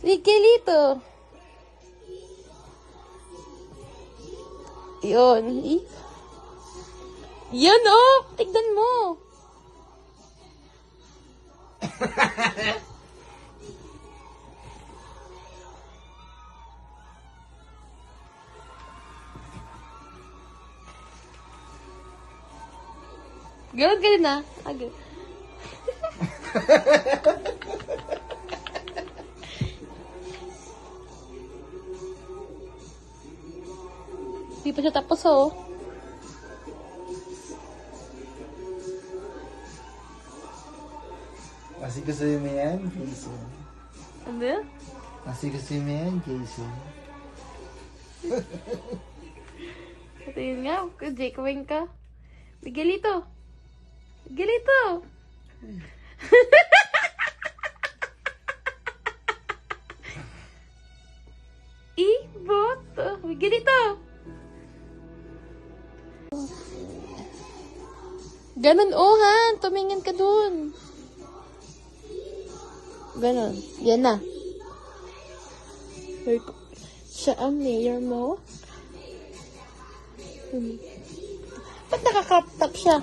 Miguelito. Yun. Yan, oh! Tignan mo. Ganun ka din, ah. Agad. Di pa siya tapos, oh. Kasi gusto mo yan, Jason. Ano? Kasi gusto mo yan, Jason. Ito yun nga. Jake, kumain ka. Miguelito. Miguelito. Boto. Miguelito. Ganon, oh, Han. Tumingin ka dun. Ganon. Yan na. Siya ang mayor mo? Ba't naka-crop top siya?